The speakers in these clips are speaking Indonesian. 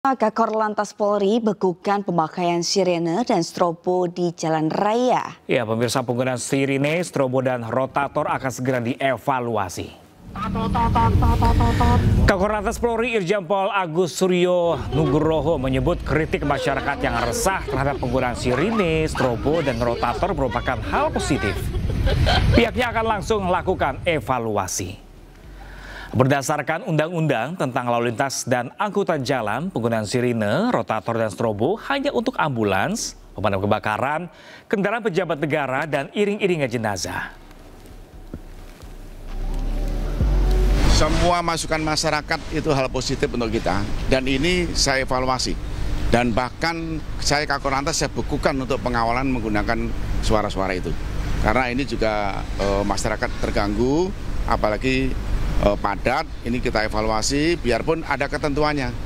Kakor Lantas Polri bekukan pemakaian sirene dan strobo di jalan raya. Ya, pemirsa, penggunaan sirene, strobo dan rotator akan segera dievaluasi. Kakor Lantas Polri Irjen Pol Agus Suryo Nugroho menyebut kritik masyarakat yang resah terhadap penggunaan sirene, strobo dan rotator merupakan hal positif. Pihaknya akan langsung melakukan evaluasi. Berdasarkan undang-undang tentang lalu lintas dan angkutan jalan, penggunaan sirine, rotator dan strobo hanya untuk ambulans, pemadam kebakaran, kendaraan pejabat negara, dan iring-iringan jenazah. Semua masukan masyarakat itu hal positif untuk kita, dan ini saya evaluasi. Dan bahkan saya Kakor Lantas saya bekukan untuk pengawalan menggunakan suara-suara itu. Karena ini juga masyarakat terganggu, apalagi padat, ini kita evaluasi biarpun ada ketentuannya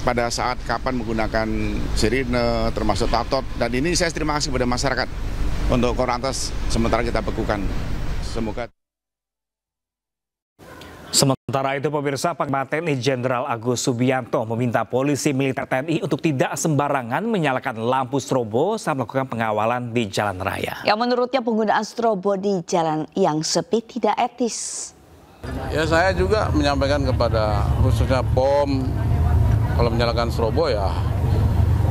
pada saat kapan menggunakan sirine termasuk tatot, dan ini saya terima kasih kepada masyarakat untuk Korlantas sementara kita bekukan. Sementara itu, pemirsa, Panglima TNI Jenderal Agus Subianto meminta polisi militer TNI untuk tidak sembarangan menyalakan lampu strobo saat melakukan pengawalan di jalan raya. Ya, menurutnya penggunaan strobo di jalan yang sepi tidak etis. Ya, saya juga menyampaikan kepada khususnya POM, kalau menyalakan strobo ya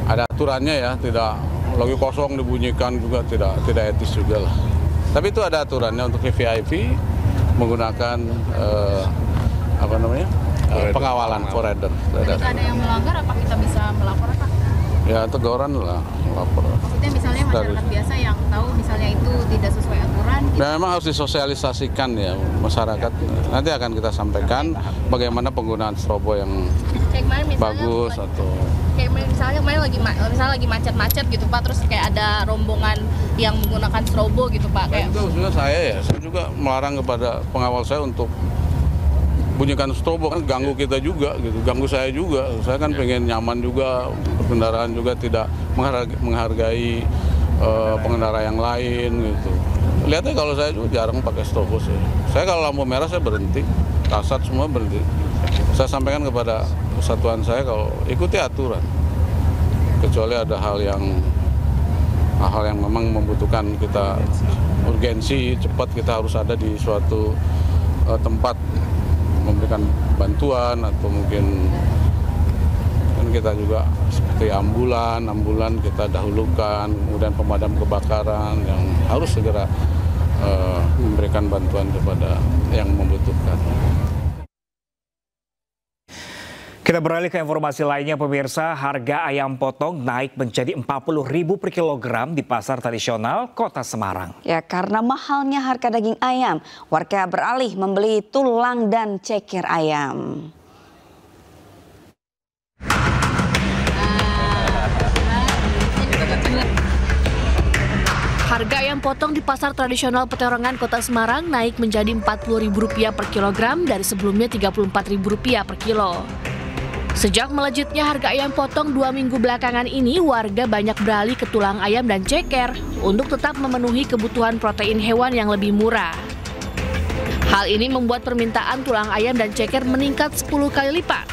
ada aturannya ya, tidak lagi kosong dibunyikan juga tidak etis juga lah. Tapi itu ada aturannya untuk VIP menggunakan pengawalan forerunner. Jika ada yang melanggar, apa kita bisa melapor, Pak? Ya, teguran lah, melapor. Maksudnya misalnya masyarakat biasa yang tahu misalnya itu tidak sesuai aturan. Nah, memang harus disosialisasikan ya masyarakat. Nanti akan kita sampaikan bagaimana penggunaan strobo yang bagus atau. Kayak misalnya kemarin lagi macet-macet gitu, Pak, terus kayak ada rombongan yang menggunakan strobo gitu, Pak. Kayak itu sebenarnya saya juga melarang kepada pengawal saya untuk bunyikan strobo, kan ganggu kita juga gitu, ganggu saya juga. Saya kan pengen nyaman juga, kendaraan juga tidak menghargai pengendara yang lain gitu. Lihatnya kalau saya juga jarang pakai strobo sih. Saya kalau lampu merah saya berhenti, kasat semua berhenti. Saya sampaikan kepada kesatuan saya kalau ikuti aturan. Kecuali ada hal yang memang membutuhkan kita urgensi, cepat kita harus ada di suatu tempat memberikan bantuan, atau mungkin kan kita juga seperti ambulan kita dahulukan, kemudian pemadam kebakaran yang harus segera memberikan bantuan kepada yang membutuhkan. Kita beralih ke informasi lainnya, pemirsa. Harga ayam potong naik menjadi Rp40.000 per kilogram di pasar tradisional Kota Semarang. Ya, karena mahalnya harga daging ayam, warga beralih membeli tulang dan ceker ayam. Harga ayam potong di pasar tradisional Peterongan Kota Semarang naik menjadi Rp40.000 per kilogram dari sebelumnya Rp34.000 per kilo. Sejak melejitnya harga ayam potong 2 minggu belakangan ini, warga banyak beralih ke tulang ayam dan ceker untuk tetap memenuhi kebutuhan protein hewan yang lebih murah. Hal ini membuat permintaan tulang ayam dan ceker meningkat 10 kali lipat.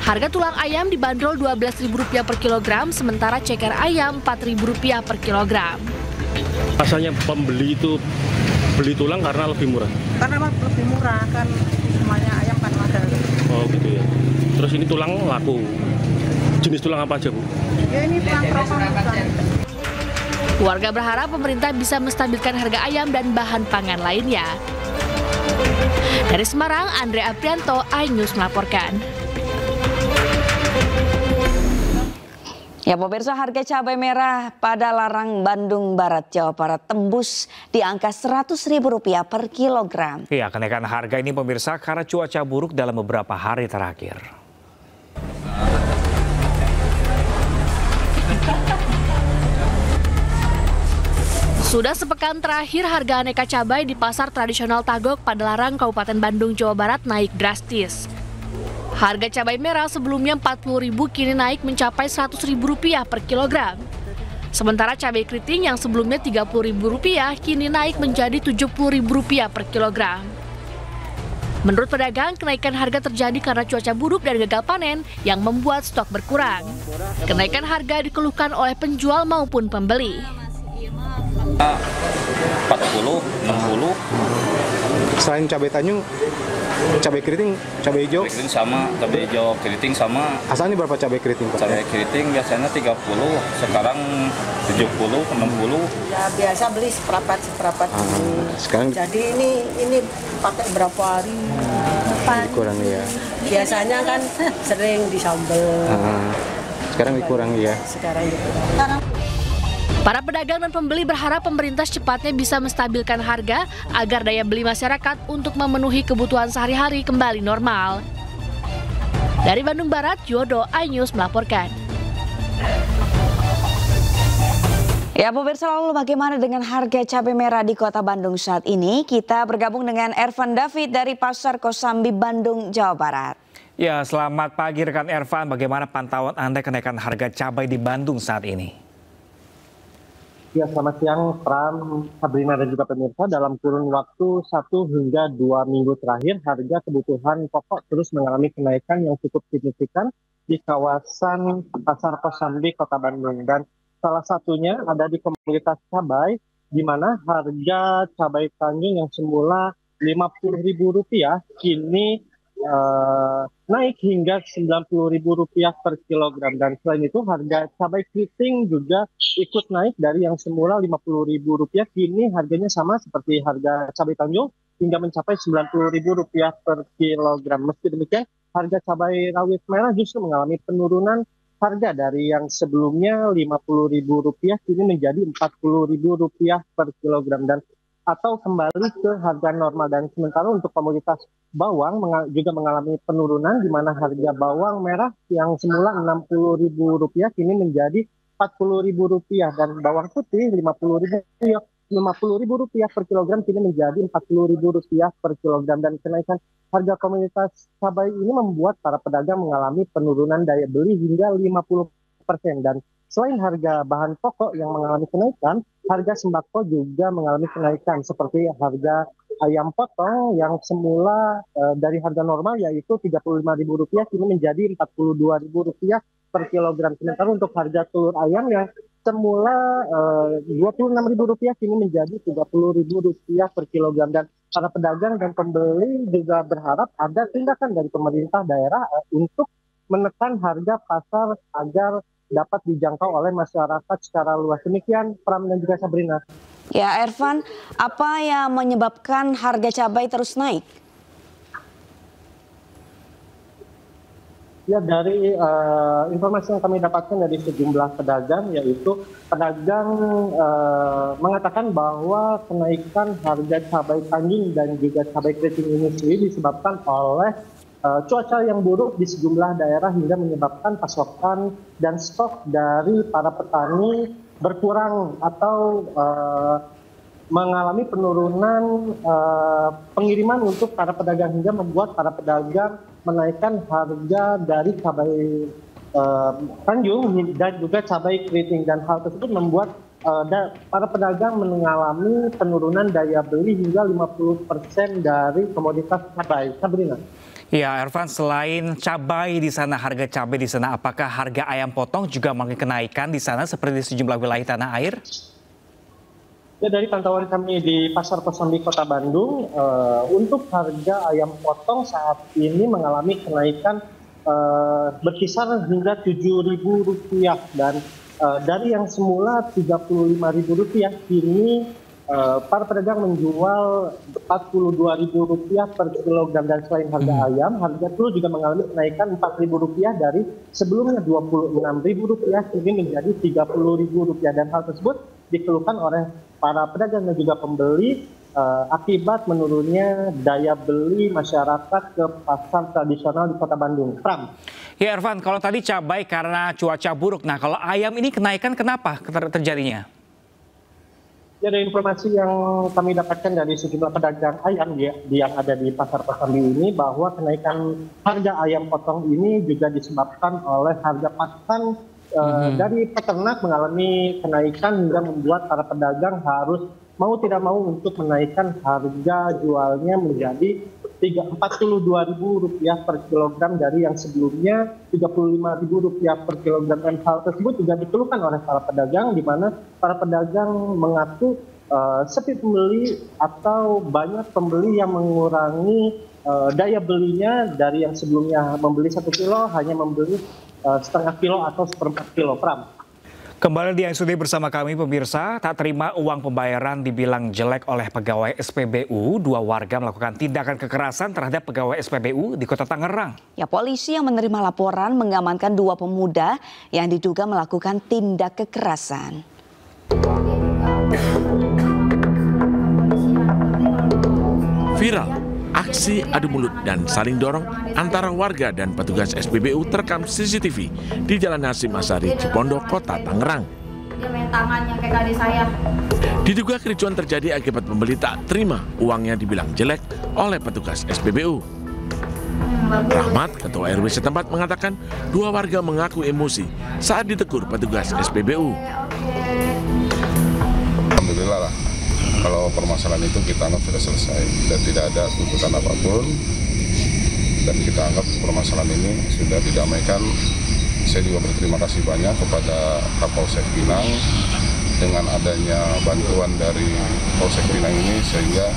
Harga tulang ayam dibanderol Rp12.000 per kilogram, sementara ceker ayam Rp4.000 per kilogram. Asalnya pembeli itu beli tulang karena lebih murah? Karena lebih murah, kan semuanya ayam kan mahal. Oh gitu ya. Terus ini tulang laku. Jenis tulang apa aja, Bu? Ya, ini tulang propam. Warga berharap pemerintah bisa menstabilkan harga ayam dan bahan pangan lainnya. Dari Semarang, Andre Aprianto, iNews melaporkan. Ya, pemirsa, harga cabai merah pada Larang, Bandung Barat, Jawa Barat tembus di angka Rp100.000 per kilogram. Ya, kenaikan harga ini, pemirsa, karena cuaca buruk dalam beberapa hari terakhir. Sudah sepekan terakhir, harga aneka cabai di pasar tradisional Tagok, Padalarang, Kabupaten Bandung, Jawa Barat naik drastis. Harga cabai merah sebelumnya Rp40.000 kini naik mencapai Rp100.000 per kilogram. Sementara cabai keriting yang sebelumnya Rp30.000 kini naik menjadi Rp70.000 per kilogram. Menurut pedagang, kenaikan harga terjadi karena cuaca buruk dan gagal panen yang membuat stok berkurang. Kenaikan harga dikeluhkan oleh penjual maupun pembeli. 40, 60. Selain cabai Tanjung, cabai keriting, cabai hijau? Keriting sama, cabai hijau, keriting sama. Asalnya berapa cabai keriting, Pak? Cabai keriting biasanya 30, sekarang 70, 60. Ya biasa beli seperapat. Sekarang Jadi ini pakai berapa hari? dikurangi ya. Biasanya kan sering disambel. Sekarang dikurangi ya. Sekarang dikurangi. Para pedagang dan pembeli berharap pemerintah secepatnya bisa menstabilkan harga agar daya beli masyarakat untuk memenuhi kebutuhan sehari-hari kembali normal. Dari Bandung Barat, Yodo, iNews melaporkan. Ya pemirsa, lalu bagaimana dengan harga cabai merah di Kota Bandung saat ini? Kita bergabung dengan Ervan David dari Pasar Kosambi, Bandung, Jawa Barat. Ya, selamat pagi rekan Ervan. Bagaimana pantauan Anda kenaikan harga cabai di Bandung saat ini? Ya, selamat siang, Pram, Sabrina dan juga pemirsa. Dalam kurun waktu 1 hingga 2 minggu terakhir, harga kebutuhan pokok terus mengalami kenaikan yang cukup signifikan di kawasan Pasar Kosambi, Kota Bandung. Dan salah satunya ada di komoditas cabai, di mana harga cabai Tanjung yang semula Rp50.000 kini naik hingga Rp90.000 per kilogram. Dan selain itu harga cabai keriting juga ikut naik dari yang semula Rp50.000 kini harganya sama seperti harga cabai Tanjung hingga mencapai Rp90.000 per kilogram. Meski demikian harga cabai rawit merah justru mengalami penurunan harga dari yang sebelumnya Rp50.000 kini menjadi Rp40.000 per kilogram dan atau kembali ke harga normal. Dan sementara untuk komoditas bawang juga mengalami penurunan di mana harga bawang merah yang semula Rp60.000 kini menjadi Rp40.000 dan bawang putih Rp50.000 per kilogram kini menjadi Rp40.000 per kilogram. Dan kenaikan harga komoditas cabai ini membuat para pedagang mengalami penurunan daya beli hingga 50%. Dan selain harga bahan pokok yang mengalami kenaikan, harga sembako juga mengalami kenaikan seperti harga ayam potong yang semula dari harga normal yaitu Rp35.000 kini menjadi Rp42.000 per kilogram. Sementara untuk harga telur ayam yang semula Rp26.000 kini menjadi Rp30.000 per kilogram. Dan para pedagang dan pembeli juga berharap ada tindakan dari pemerintah daerah untuk menekan harga pasar agar dapat dijangkau oleh masyarakat secara luas. Demikian Pram dan juga Sabrina. Ya Ervan, apa yang menyebabkan harga cabai terus naik? Ya, dari informasi yang kami dapatkan dari sejumlah pedagang, yaitu pedagang mengatakan bahwa kenaikan harga cabai Tanjung dan juga cabai keriting ini sendiri disebabkan oleh cuaca yang buruk di sejumlah daerah hingga menyebabkan pasokan dan stok dari para petani berkurang atau mengalami penurunan pengiriman untuk para pedagang hingga membuat para pedagang menaikkan harga dari cabai Tanjung dan juga cabai keriting. Dan hal tersebut membuat para pedagang mengalami penurunan daya beli hingga 50% dari komoditas cabai. Sabrina. Ya, Ervan, selain cabai di sana, harga cabai di sana, apakah harga ayam potong juga mengalami kenaikan di sana seperti di sejumlah wilayah tanah air? Ya, dari pantauan kami di Pasar Kosambi Kota Bandung, untuk harga ayam potong saat ini mengalami kenaikan berkisar hingga Rp7.000 dan dari yang semula Rp35.000 kini para pedagang menjual Rp42.000 per kilogram. Dan selain harga ayam, harga telur juga mengalami kenaikan Rp4.000 dari sebelumnya Rp26.000 kini menjadi Rp30.000. Dan hal tersebut dikeluhkan oleh para pedagang dan juga pembeli akibat menurunnya daya beli masyarakat ke pasar tradisional di Kota Bandung. Pram. Ya Ervan, kalau tadi cabai karena cuaca buruk, nah kalau ayam ini kenaikan kenapa terjadinya? Ya, dari informasi yang kami dapatkan dari sejumlah pedagang ayam yang ada di Pasar Kosambi ini, bahwa kenaikan harga ayam potong ini juga disebabkan oleh harga pakan dari peternak mengalami kenaikan hingga membuat para pedagang harus mau tidak mau untuk menaikkan harga jualnya menjadi Rp42.000 per kilogram dari yang sebelumnya Rp35.000 per kilogram. Dan hal tersebut juga dikeluhkan oleh para pedagang, di mana para pedagang mengaku sepi pembeli atau banyak pembeli yang mengurangi daya belinya dari yang sebelumnya membeli 1 kilo hanya membeli setengah kilo atau 1/4 kilogram. Kembali di SUD bersama kami pemirsa, tak terima uang pembayaran dibilang jelek oleh pegawai SPBU, 2 warga melakukan tindakan kekerasan terhadap pegawai SPBU di Kota Tangerang. Ya, polisi yang menerima laporan mengamankan 2 pemuda yang diduga melakukan tindak kekerasan. Viral, aksi adu mulut dan saling dorong antara warga dan petugas SPBU terekam CCTV di Jalan Hasyim Asyari, Cipondo, Kota Tangerang. Dia main tangannya kayak adik saya. Diduga kericuan terjadi akibat pembeli tak terima uangnya dibilang jelek oleh petugas SPBU. Rahmat, ketua RW setempat, mengatakan 2 warga mengaku emosi saat ditegur petugas SPBU. Alhamdulillah lah. Kalau permasalahan itu kita anggap sudah selesai dan tidak ada tuntutan apapun, dan kita anggap permasalahan ini sudah didamaikan. Saya juga berterima kasih banyak kepada Kapolsek Pinang dengan adanya bantuan dari Polsek Pinang ini, sehingga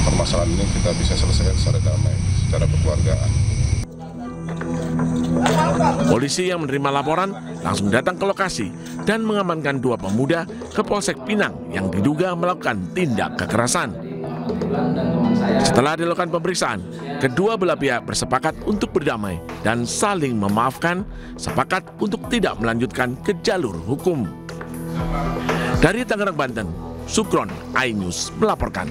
permasalahan ini kita bisa selesaikan secara damai, secara kekeluargaan. Polisi yang menerima laporan langsung datang ke lokasi dan mengamankan 2 pemuda ke Polsek Pinang yang diduga melakukan tindak kekerasan. Setelah dilakukan pemeriksaan, kedua belah pihak bersepakat untuk berdamai dan saling memaafkan, sepakat untuk tidak melanjutkan ke jalur hukum. Dari Tangerang, Banten, Sukron, iNews melaporkan.